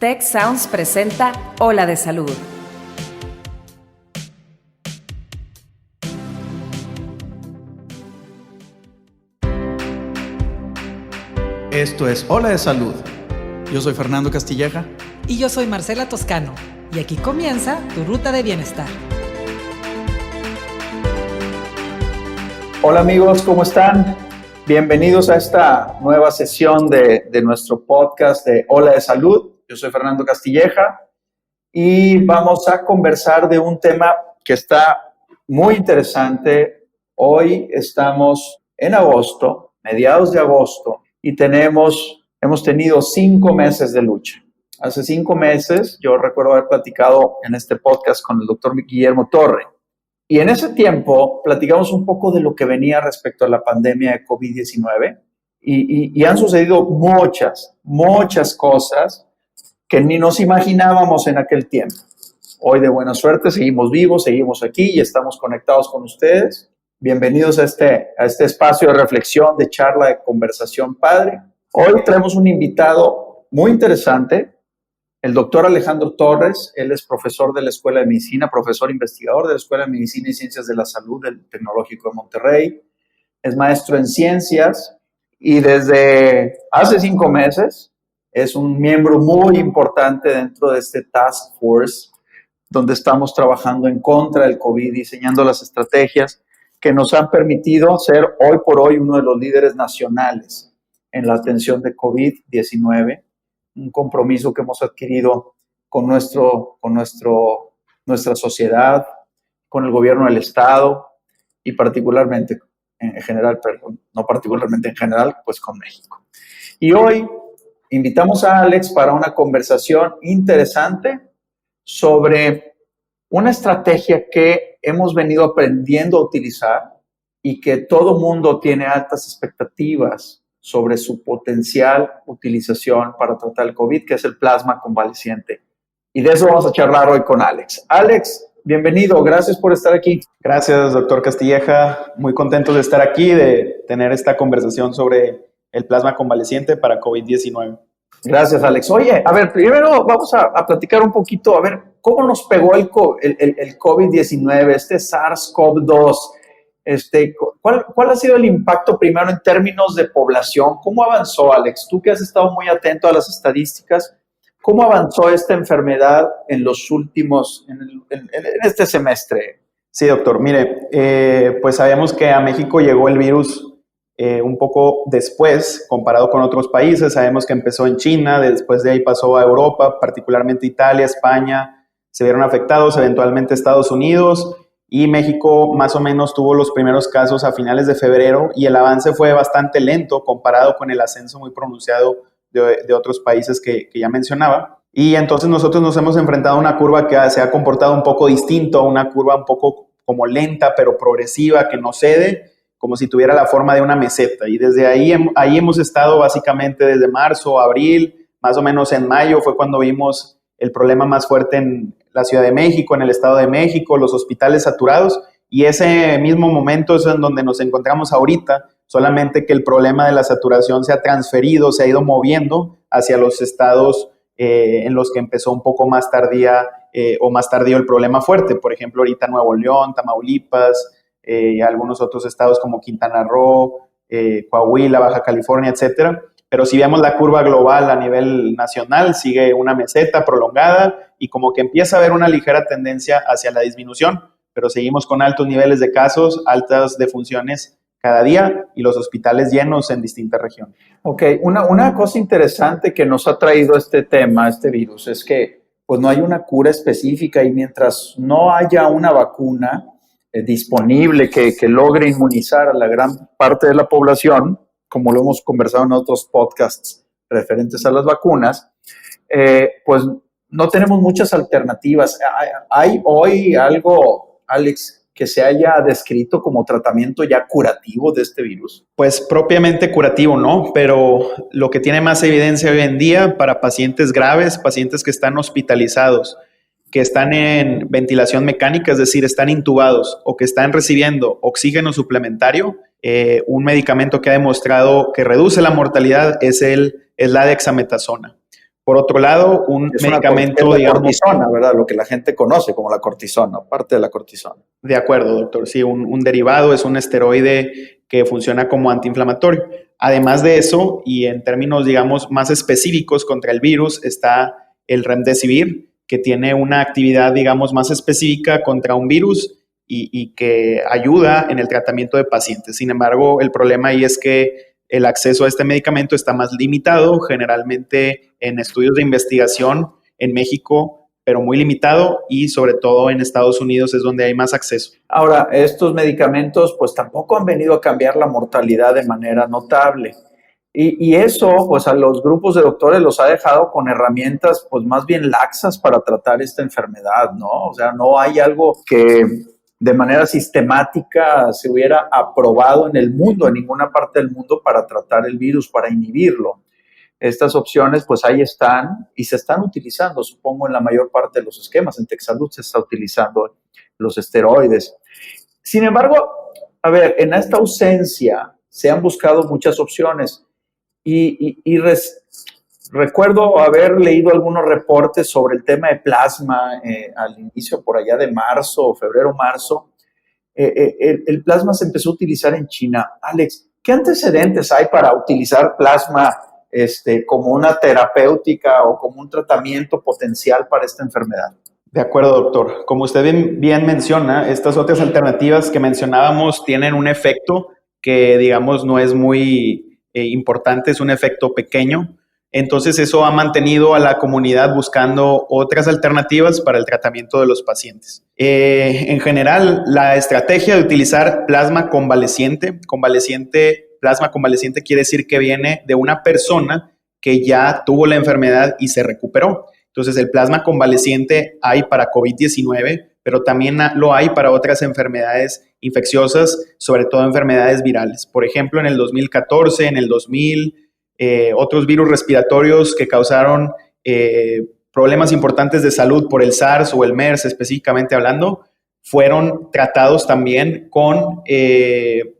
Tech Sounds presenta Ola de Salud. Esto es Ola de Salud. Yo soy Fernando Castilleja. Y yo soy Marcela Toscano. Y aquí comienza tu ruta de bienestar. Hola amigos, ¿cómo están? Bienvenidos a esta nueva sesión de nuestro podcast de Ola de Salud. Yo soy Fernando Castilleja y vamos a conversar de un tema que está muy interesante. Hoy estamos en agosto, mediados de agosto, y hemos tenido 5 meses de lucha. Hace 5 meses yo recuerdo haber platicado en este podcast con el doctor Guillermo Torre. Y en ese tiempo platicamos un poco de lo que venía respecto a la pandemia de COVID-19 y han sucedido muchas cosas que ni nos imaginábamos en aquel tiempo. Hoy, de buena suerte, seguimos vivos, seguimos aquí y estamos conectados con ustedes. Bienvenidos a este espacio de reflexión, de charla, de conversación padre. Hoy traemos un invitado muy interesante, el doctor Alejandro Torres. Él es profesor de la Escuela de Medicina, profesor investigador de la Escuela de Medicina y Ciencias de la Salud del Tecnológico de Monterrey. Es maestro en ciencias y desde hace 5 meses es un miembro muy importante dentro de este Task Force, donde estamos trabajando en contra del COVID, diseñando las estrategias que nos han permitido ser hoy por hoy uno de los líderes nacionales en la atención de COVID-19, un compromiso que hemos adquirido con nuestra sociedad, con el gobierno del Estado y particularmente en general, pero no particularmente en general, pues con México. Y hoy invitamos a Alex para una conversación interesante sobre una estrategia que hemos venido aprendiendo a utilizar y que todo mundo tiene altas expectativas sobre su potencial utilización para tratar el COVID, que es el plasma convaleciente. Y de eso vamos a charlar hoy con Alex. Alex, bienvenido, gracias por estar aquí. Gracias, doctor Castilleja. Muy contento de estar aquí, de tener esta conversación sobre el plasma convaleciente para COVID-19. Gracias, Alex. Oye, a ver, primero vamos a platicar un poquito, a ver, ¿cómo nos pegó el COVID-19, este SARS-CoV-2? ¿Cuál ha sido el impacto primero en términos de población? ¿Cómo avanzó, Alex? Tú que has estado muy atento a las estadísticas, ¿cómo avanzó esta enfermedad en los últimos, en este semestre? Sí, doctor. Mire, pues sabemos que a México llegó el virus un poco después, comparado con otros países. Sabemos que empezó en China, después de ahí pasó a Europa, particularmente Italia, España, se vieron afectados, eventualmente Estados Unidos, y México más o menos tuvo los primeros casos a finales de febrero, y el avance fue bastante lento comparado con el ascenso muy pronunciado de otros países que ya mencionaba. Y entonces nosotros nos hemos enfrentado a una curva que se ha comportado un poco distinto, una curva un poco como lenta pero progresiva, que no cede, como si tuviera la forma de una meseta. Y desde ahí hemos estado básicamente desde marzo, abril, más o menos en mayo fue cuando vimos el problema más fuerte en la Ciudad de México, en el Estado de México, los hospitales saturados, y ese mismo momento es en donde nos encontramos ahorita, solamente que el problema de la saturación se ha transferido, se ha ido moviendo hacia los estados en los que empezó un poco más tardío el problema fuerte. Por ejemplo, ahorita Nuevo León, Tamaulipas, algunos otros estados como Quintana Roo, Coahuila, Baja California, etcétera. Pero si vemos la curva global a nivel nacional, sigue una meseta prolongada y como que empieza a haber una ligera tendencia hacia la disminución, pero seguimos con altos niveles de casos, altas defunciones cada día y los hospitales llenos en distintas regiones. Ok, una cosa interesante que nos ha traído este tema, este virus, es que pues no hay una cura específica y mientras no haya una vacuna disponible que logre inmunizar a la gran parte de la población, como lo hemos conversado en otros podcasts referentes a las vacunas, pues no tenemos muchas alternativas. ¿Hay hoy algo, Alex, que se haya descrito como tratamiento ya curativo de este virus? Pues propiamente curativo, ¿no? Pero lo que tiene más evidencia hoy en día para pacientes graves, pacientes que están hospitalizados, que están en ventilación mecánica, es decir, están intubados o que están recibiendo oxígeno suplementario, un medicamento que ha demostrado que reduce la mortalidad es la dexametasona. Por otro lado, un Es medicamento, la digamos... cortisona, ¿verdad? Lo que la gente conoce como la cortisona, parte de la cortisona. De acuerdo, doctor. Sí, un derivado es un esteroide que funciona como antiinflamatorio. Además de eso, y en términos, digamos, más específicos contra el virus, está el Remdesivir, que tiene una actividad, digamos, más específica contra un virus y que ayuda en el tratamiento de pacientes. Sin embargo, el problema ahí es que el acceso a este medicamento está más limitado, generalmente en estudios de investigación en México, pero muy limitado, y sobre todo en Estados Unidos es donde hay más acceso. Ahora, estos medicamentos pues tampoco han venido a cambiar la mortalidad de manera notable. Y eso pues a los grupos de doctores los ha dejado con herramientas pues más bien laxas para tratar esta enfermedad, ¿no? O sea, no hay algo que de manera sistemática se hubiera aprobado en el mundo, en ninguna parte del mundo, para tratar el virus, para inhibirlo. Estas opciones, pues ahí están y se están utilizando, supongo, en la mayor parte de los esquemas. En Texsalud se está utilizando los esteroides. Sin embargo, a ver, en esta ausencia se han buscado muchas opciones recuerdo haber leído algunos reportes sobre el tema de plasma al inicio, por allá de marzo, febrero-marzo. El plasma se empezó a utilizar en China. Alex, ¿qué antecedentes hay para utilizar plasma como una terapéutica o como un tratamiento potencial para esta enfermedad? De acuerdo, doctor. Como usted bien menciona, estas otras alternativas que mencionábamos tienen un efecto que, digamos, no es muy importante, es un efecto pequeño. Entonces, eso ha mantenido a la comunidad buscando otras alternativas para el tratamiento de los pacientes. En general, la estrategia de utilizar plasma convaleciente, plasma convaleciente quiere decir que viene de una persona que ya tuvo la enfermedad y se recuperó. Entonces, el plasma convaleciente hay para COVID-19, pero también lo hay para otras enfermedades infecciosas, sobre todo enfermedades virales. Por ejemplo, en el 2014, en el 2000, otros virus respiratorios que causaron problemas importantes de salud por el SARS o el MERS específicamente hablando, fueron tratados también con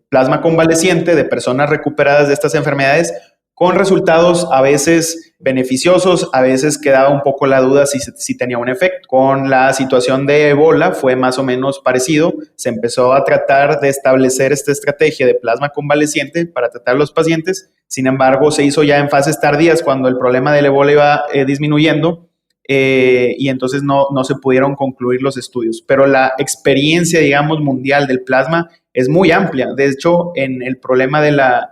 plasma convaleciente de personas recuperadas de estas enfermedades, con resultados a veces beneficiosos, a veces quedaba un poco la duda si tenía un efecto. Con la situación de Ebola fue más o menos parecido. Se empezó a tratar de establecer esta estrategia de plasma convaleciente para tratar a los pacientes. Sin embargo, se hizo ya en fases tardías cuando el problema del Ebola iba disminuyendo y entonces no se pudieron concluir los estudios. Pero la experiencia, digamos, mundial del plasma es muy amplia. De hecho, en el problema de la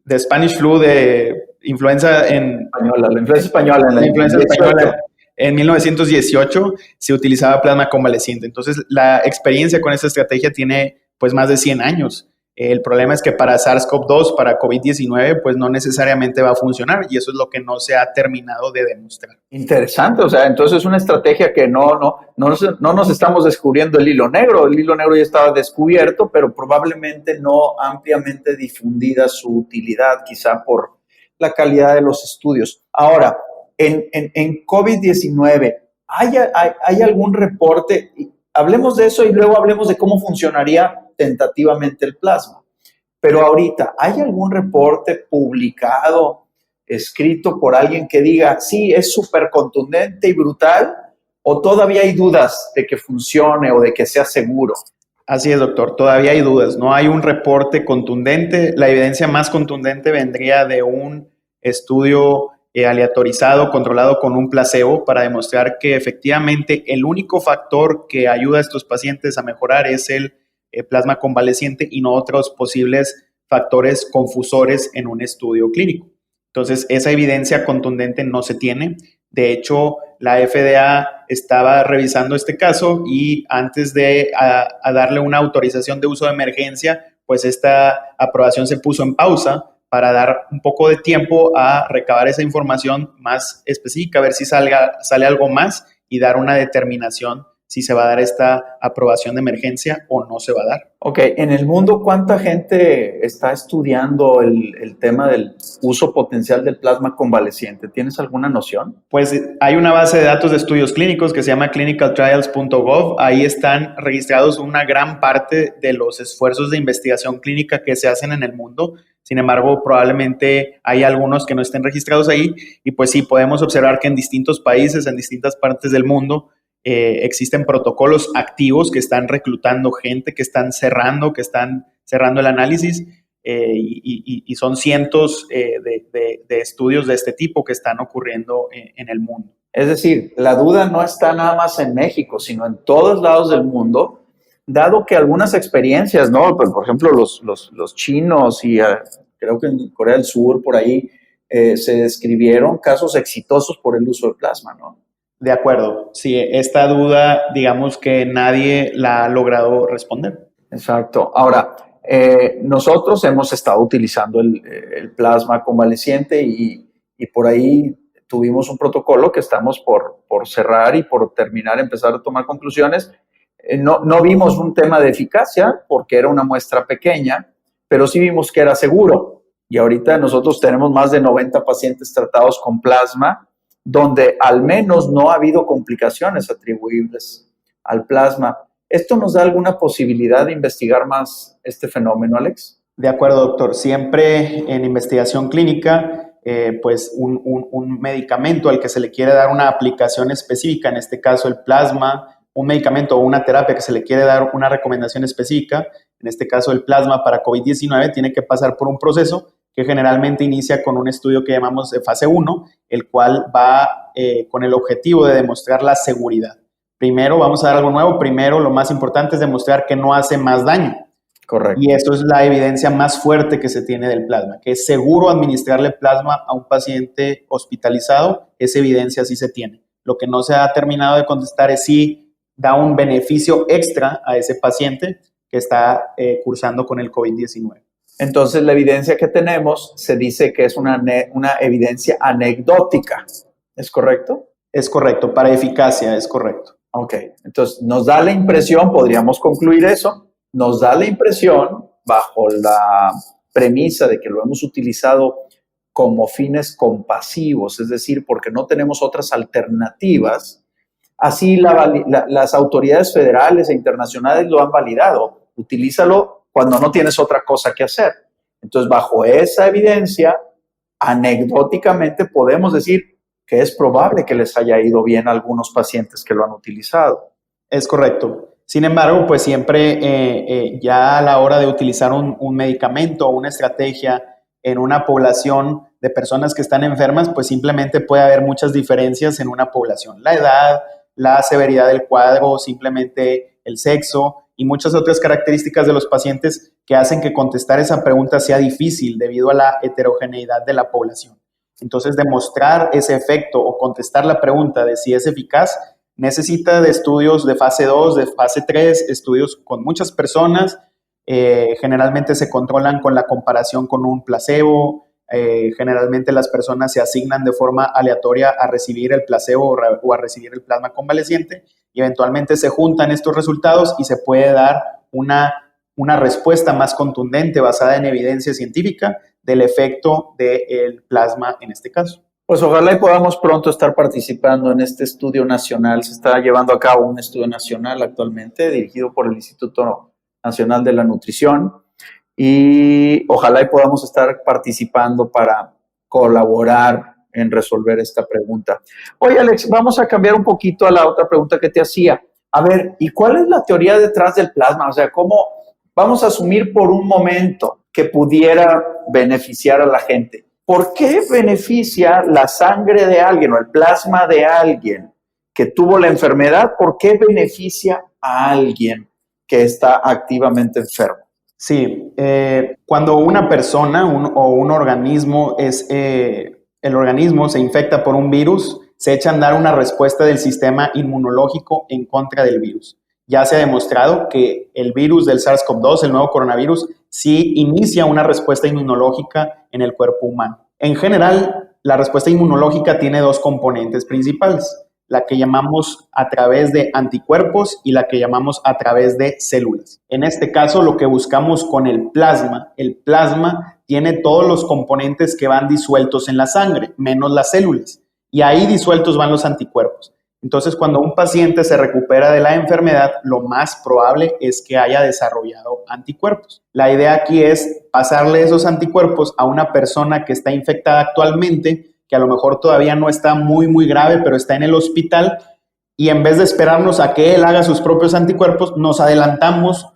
de Spanish flu, de influenza la influenza española en 1918 se utilizaba plasma convaleciente. Entonces, la experiencia con esta estrategia tiene pues más de 100 años. El problema es que para SARS-CoV-2, para COVID-19, pues no necesariamente va a funcionar y eso es lo que no se ha terminado de demostrar. Interesante, o sea, entonces es una estrategia que no nos estamos descubriendo el hilo negro. El hilo negro ya estaba descubierto, pero probablemente no ampliamente difundida su utilidad, quizá por la calidad de los estudios. Ahora, en COVID-19, ¿hay algún reporte? Hablemos de eso y luego hablemos de cómo funcionaría tentativamente el plasma. Pero ahorita, ¿hay algún reporte publicado, escrito por alguien que diga, sí, es súper contundente y brutal, o todavía hay dudas de que funcione o de que sea seguro? Así es, doctor, todavía hay dudas. No hay un reporte contundente. La evidencia más contundente vendría de un estudio aleatorizado, controlado con un placebo, para demostrar que efectivamente el único factor que ayuda a estos pacientes a mejorar es el plasma convaleciente y no otros posibles factores confusores en un estudio clínico. Entonces, esa evidencia contundente no se tiene. De hecho, la FDA estaba revisando este caso y antes de darle una autorización de uso de emergencia, pues esta aprobación se puso en pausa para dar un poco de tiempo a recabar esa información más específica, a ver si sale algo más y dar una determinación si se va a dar esta aprobación de emergencia o no se va a dar. Ok, en el mundo, ¿cuánta gente está estudiando el tema del uso potencial del plasma convaleciente? ¿Tienes alguna noción? Pues hay una base de datos de estudios clínicos que se llama clinicaltrials.gov. Ahí están registrados una gran parte de los esfuerzos de investigación clínica que se hacen en el mundo. Sin embargo, probablemente hay algunos que no estén registrados ahí y pues sí, podemos observar que en distintos países, en distintas partes del mundo, existen protocolos activos que están reclutando gente, que están cerrando el análisis y son cientos de estudios de este tipo que están ocurriendo en el mundo. Es decir, la duda no está nada más en México, sino en todos lados del mundo, dado que algunas experiencias, ¿no? Pues, por ejemplo, los chinos y creo que en Corea del Sur, por ahí, se describieron casos exitosos por el uso de plasma, ¿no? De acuerdo. Sí, esta duda, digamos que nadie la ha logrado responder. Exacto. Ahora, nosotros hemos estado utilizando el plasma convaleciente y por ahí tuvimos un protocolo que estamos por cerrar y por terminar, empezar a tomar conclusiones. No vimos un tema de eficacia porque era una muestra pequeña, pero sí vimos que era seguro. Y ahorita nosotros tenemos más de 90 pacientes tratados con plasma, donde al menos no ha habido complicaciones atribuibles al plasma. ¿Esto nos da alguna posibilidad de investigar más este fenómeno, Alex? De acuerdo, doctor. Siempre en investigación clínica, pues un medicamento al que se le quiere dar una aplicación específica, en este caso el plasma, un medicamento o una terapia que se le quiere dar una recomendación específica, en este caso el plasma para COVID-19, tiene que pasar por un proceso que generalmente inicia con un estudio que llamamos de fase 1, el cual va con el objetivo de demostrar la seguridad. Primero, vamos a dar algo nuevo. Primero, lo más importante es demostrar que no hace más daño. Correcto. Y eso es la evidencia más fuerte que se tiene del plasma, que es seguro administrarle plasma a un paciente hospitalizado. Esa evidencia sí se tiene. Lo que no se ha terminado de contestar es si da un beneficio extra a ese paciente que está cursando con el COVID-19. Entonces, la evidencia que tenemos se dice que es una evidencia anecdótica. ¿Es correcto? Es correcto. Para eficacia, es correcto. Ok. Entonces, nos da la impresión, podríamos concluir eso, nos da la impresión, bajo la premisa de que lo hemos utilizado como fines compasivos, es decir, porque no tenemos otras alternativas, así las autoridades federales e internacionales lo han validado. Utilízalo cuando no tienes otra cosa que hacer. Entonces, bajo esa evidencia, anecdóticamente podemos decir que es probable que les haya ido bien a algunos pacientes que lo han utilizado. Es correcto. Sin embargo, pues siempre ya a la hora de utilizar un medicamento o una estrategia en una población de personas que están enfermas, pues simplemente puede haber muchas diferencias en una población. La edad, la severidad del cuadro, simplemente el sexo y muchas otras características de los pacientes que hacen que contestar esa pregunta sea difícil debido a la heterogeneidad de la población. Entonces, demostrar ese efecto o contestar la pregunta de si es eficaz necesita de estudios de fase 2, de fase 3, estudios con muchas personas. Generalmente se controlan con la comparación con un placebo. Generalmente las personas se asignan de forma aleatoria a recibir el placebo o a recibir el plasma convaleciente y eventualmente se juntan estos resultados y se puede dar una respuesta más contundente basada en evidencia científica del efecto del plasma en este caso. Pues ojalá y podamos pronto estar participando en este estudio nacional. Se está llevando a cabo un estudio nacional actualmente dirigido por el Instituto Nacional de la Nutrición y ojalá y podamos estar participando para colaborar en resolver esta pregunta. Oye, Alex, vamos a cambiar un poquito a la otra pregunta que te hacía. A ver, ¿y cuál es la teoría detrás del plasma? O sea, ¿cómo vamos a asumir por un momento que pudiera beneficiar a la gente? ¿Por qué beneficia la sangre de alguien o el plasma de alguien que tuvo la enfermedad? ¿Por qué beneficia a alguien que está activamente enfermo? Sí, cuando una persona o un organismo el organismo se infecta por un virus, se echa a andar una respuesta del sistema inmunológico en contra del virus. Ya se ha demostrado que el virus del SARS-CoV-2, el nuevo coronavirus, sí inicia una respuesta inmunológica en el cuerpo humano. En general, la respuesta inmunológica tiene dos componentes principales, la que llamamos a través de anticuerpos y la que llamamos a través de células. En este caso, lo que buscamos con el plasma tiene todos los componentes que van disueltos en la sangre, menos las células. Y ahí disueltos van los anticuerpos. Entonces, cuando un paciente se recupera de la enfermedad, lo más probable es que haya desarrollado anticuerpos. La idea aquí es pasarle esos anticuerpos a una persona que está infectada actualmente, que a lo mejor todavía no está muy grave, pero está en el hospital, y en vez de esperarnos a que él haga sus propios anticuerpos, nos adelantamos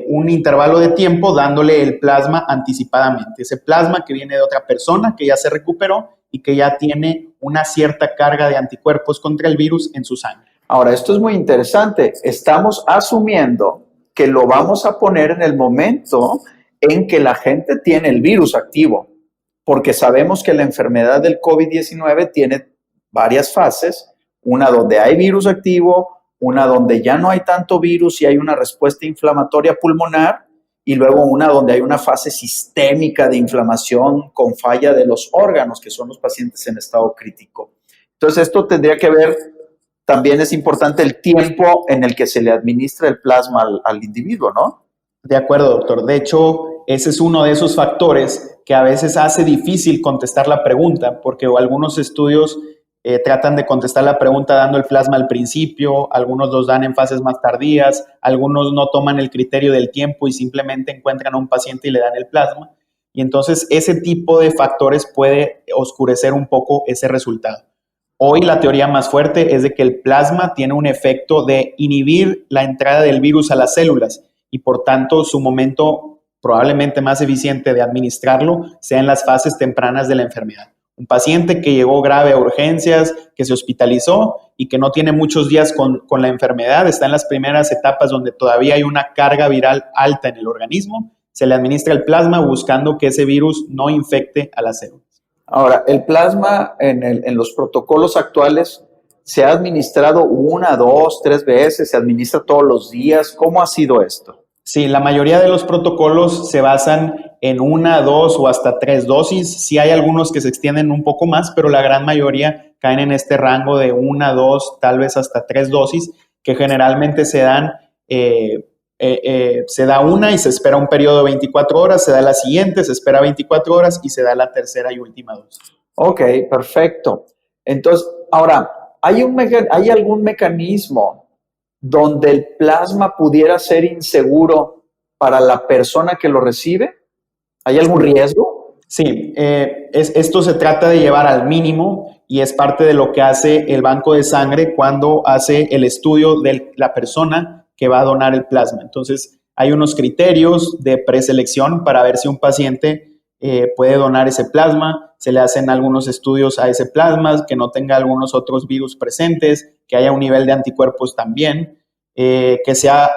un intervalo de tiempo dándole el plasma anticipadamente. Ese plasma que viene de otra persona que ya se recuperó y que ya tiene una cierta carga de anticuerpos contra el virus en su sangre. Ahora, esto es muy interesante. Estamos asumiendo que lo vamos a poner en el momento en que la gente tiene el virus activo, porque sabemos que la enfermedad del COVID-19 tiene varias fases, una donde hay virus activo, una donde ya no hay tanto virus y hay una respuesta inflamatoria pulmonar, y luego una donde hay una fase sistémica de inflamación con falla de los órganos, que son los pacientes en estado crítico. Entonces, esto tendría que ver, también es importante el tiempo en el que se le administra el plasma al individuo, ¿no? De acuerdo, doctor. De hecho, ese es uno de esos factores que a veces hace difícil contestar la pregunta, porque algunos estudios tratan de contestar la pregunta dando el plasma al principio, algunos los dan en fases más tardías, algunos no toman el criterio del tiempo y simplemente encuentran a un paciente y le dan el plasma. Y entonces ese tipo de factores puede oscurecer un poco ese resultado. Hoy la teoría más fuerte es de que el plasma tiene un efecto de inhibir la entrada del virus a las células y por tanto su momento probablemente más eficiente de administrarlo sea en las fases tempranas de la enfermedad. Un paciente que llegó grave a urgencias, que se hospitalizó y que no tiene muchos días con la enfermedad, está en las primeras etapas donde todavía hay una carga viral alta en el organismo, se le administra el plasma buscando que ese virus no infecte a las células. Ahora, el plasma en los protocolos actuales se ha administrado 1, 2, 3 veces, se administra todos los días. ¿Cómo ha sido esto? Sí, la mayoría de los protocolos se basan en 1, 2 o hasta 3 dosis. Sí hay algunos que se extienden un poco más, pero la gran mayoría caen en este rango de 1, 2, tal vez hasta 3 dosis, que generalmente se dan, se da una y se espera un periodo de 24 horas, se da la siguiente, se espera 24 horas y se da la tercera y última dosis. Ok, perfecto. Entonces, ahora, ¿hay algún mecanismo donde el plasma pudiera ser inseguro para la persona que lo recibe? ¿Hay algún riesgo? Sí, esto se trata de llevar al mínimo y es parte de lo que hace el banco de sangre cuando hace el estudio de la persona que va a donar el plasma. Entonces, hay unos criterios de preselección para ver si un paciente puede donar ese plasma. Se le hacen algunos estudios a ese plasma, que no tenga algunos otros virus presentes, que haya un nivel de anticuerpos también, que sea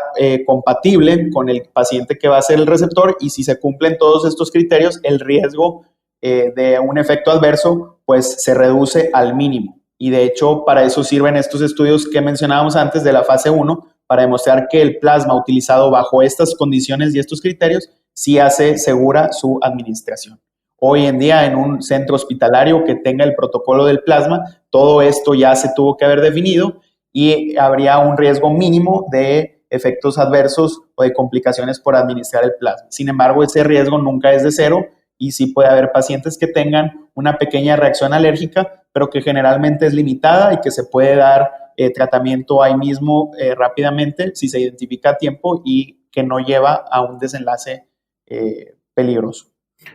compatible con el paciente que va a ser el receptor, y si se cumplen todos estos criterios, el riesgo de un efecto adverso pues se reduce al mínimo. Y de hecho, para eso sirven estos estudios que mencionábamos antes de la fase 1, para demostrar que el plasma utilizado bajo estas condiciones y estos criterios sí hace segura su administración. Hoy en día, en un centro hospitalario que tenga el protocolo del plasma, todo esto ya se tuvo que haber definido y habría un riesgo mínimo de efectos adversos o de complicaciones por administrar el plasma. Sin embargo, ese riesgo nunca es de cero y sí puede haber pacientes que tengan una pequeña reacción alérgica, pero que generalmente es limitada y que se puede dar tratamiento ahí mismo rápidamente si se identifica a tiempo y que no lleva a un desenlace peligroso.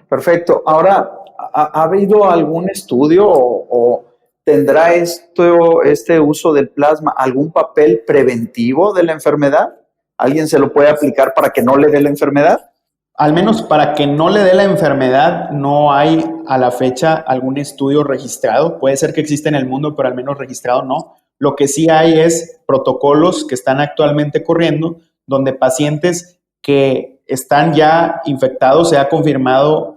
Perfecto. Ahora, ¿ha habido algún estudio o tendrá este uso del plasma algún papel preventivo de la enfermedad? ¿Alguien se lo puede aplicar para que no le dé la enfermedad? Al menos para que no le dé la enfermedad, no hay a la fecha algún estudio registrado. Puede ser que exista en el mundo, pero al menos registrado no. Lo que sí hay es protocolos que están actualmente corriendo, donde pacientes que están ya infectados, se ha confirmado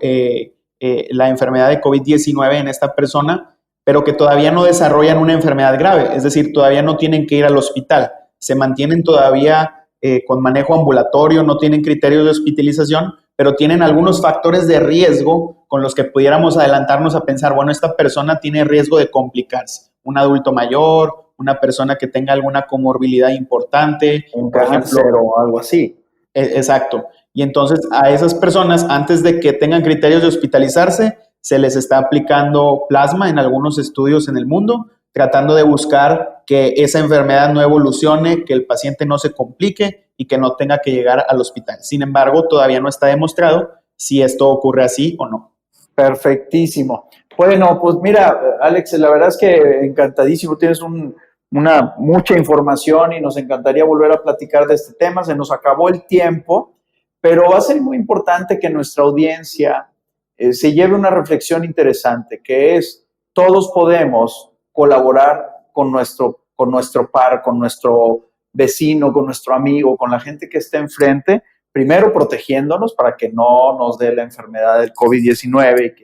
la enfermedad de COVID-19 en esta persona, pero que todavía no desarrollan una enfermedad grave, es decir, todavía no tienen que ir al hospital, se mantienen todavía con manejo ambulatorio, no tienen criterios de hospitalización, pero tienen algunos factores de riesgo con los que pudiéramos adelantarnos a pensar, bueno, esta persona tiene riesgo de complicarse, un adulto mayor, una persona que tenga alguna comorbilidad importante, un cáncer o algo así. Exacto. Y entonces a esas personas, antes de que tengan criterios de hospitalizarse, se les está aplicando plasma en algunos estudios en el mundo, tratando de buscar que esa enfermedad no evolucione, que el paciente no se complique y que no tenga que llegar al hospital. Sin embargo, todavía no está demostrado si esto ocurre así o no. Perfectísimo. Bueno, pues mira, Alex, la verdad es que encantadísimo. Tienes mucha información y nos encantaría volver a platicar de este tema. Se nos acabó el tiempo, pero va a ser muy importante que nuestra audiencia se lleve una reflexión interesante, que es: todos podemos colaborar con nuestro par, con nuestro vecino, con nuestro amigo, con la gente que esté enfrente, primero protegiéndonos para que no nos dé la enfermedad del COVID-19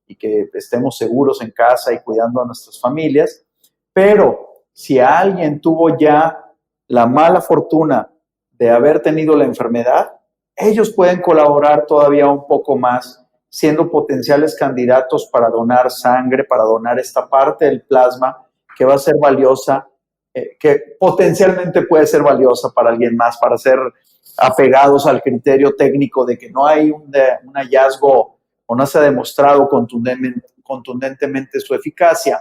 y que estemos seguros en casa y cuidando a nuestras familias. Pero si alguien tuvo ya la mala fortuna de haber tenido la enfermedad, ellos pueden colaborar todavía un poco más, siendo potenciales candidatos para donar sangre, para donar esta parte del plasma que va a ser valiosa, que potencialmente puede ser valiosa para alguien más, para ser apegados al criterio técnico de que no hay un hallazgo o no se ha demostrado contundentemente su eficacia,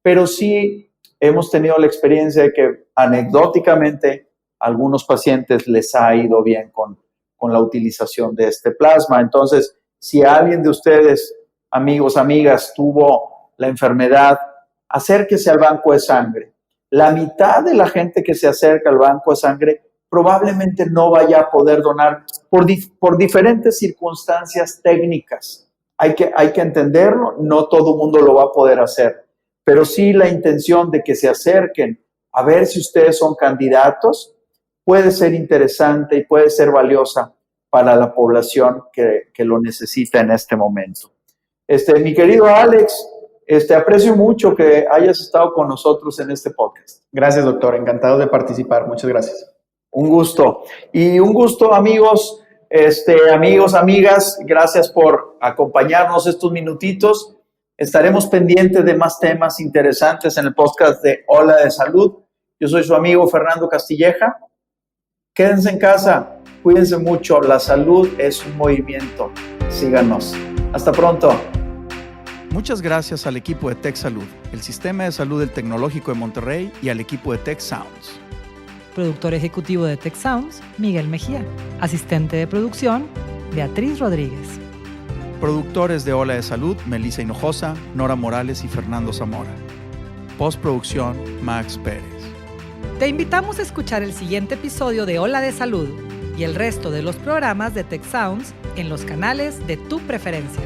pero sí hemos tenido la experiencia de que anecdóticamente a algunos pacientes les ha ido bien con la utilización de este plasma. Entonces, si alguien de ustedes, amigos, amigas, tuvo la enfermedad, acérquese al banco de sangre. La mitad de la gente que se acerca al banco de sangre probablemente no vaya a poder donar por diferentes circunstancias técnicas. Hay que entenderlo, no todo el mundo lo va a poder hacer, pero sí la intención de que se acerquen a ver si ustedes son candidatos puede ser interesante y puede ser valiosa para la población que lo necesita en este momento. Mi querido Alex, aprecio mucho que hayas estado con nosotros en este podcast. Gracias, doctor. Encantado de participar. Muchas gracias. Un gusto. Y un gusto, amigos, amigas, gracias por acompañarnos estos minutitos. Estaremos pendientes de más temas interesantes en el podcast de Ola de Salud. Yo soy su amigo Fernando Castilleja. Quédense en casa, cuídense mucho. La salud es un movimiento. Síganos. Hasta pronto. Muchas gracias al equipo de Tech Salud, el Sistema de Salud del Tecnológico de Monterrey y al equipo de Tech Sounds. Productor ejecutivo de Tech Sounds, Miguel Mejía. Asistente de producción, Beatriz Rodríguez. Productores de Ola de Salud, Melissa Hinojosa, Nora Morales y Fernando Zamora. Postproducción, Max Pérez. Te invitamos a escuchar el siguiente episodio de Ola de Salud y el resto de los programas de Tech Sounds en los canales de tu preferencia.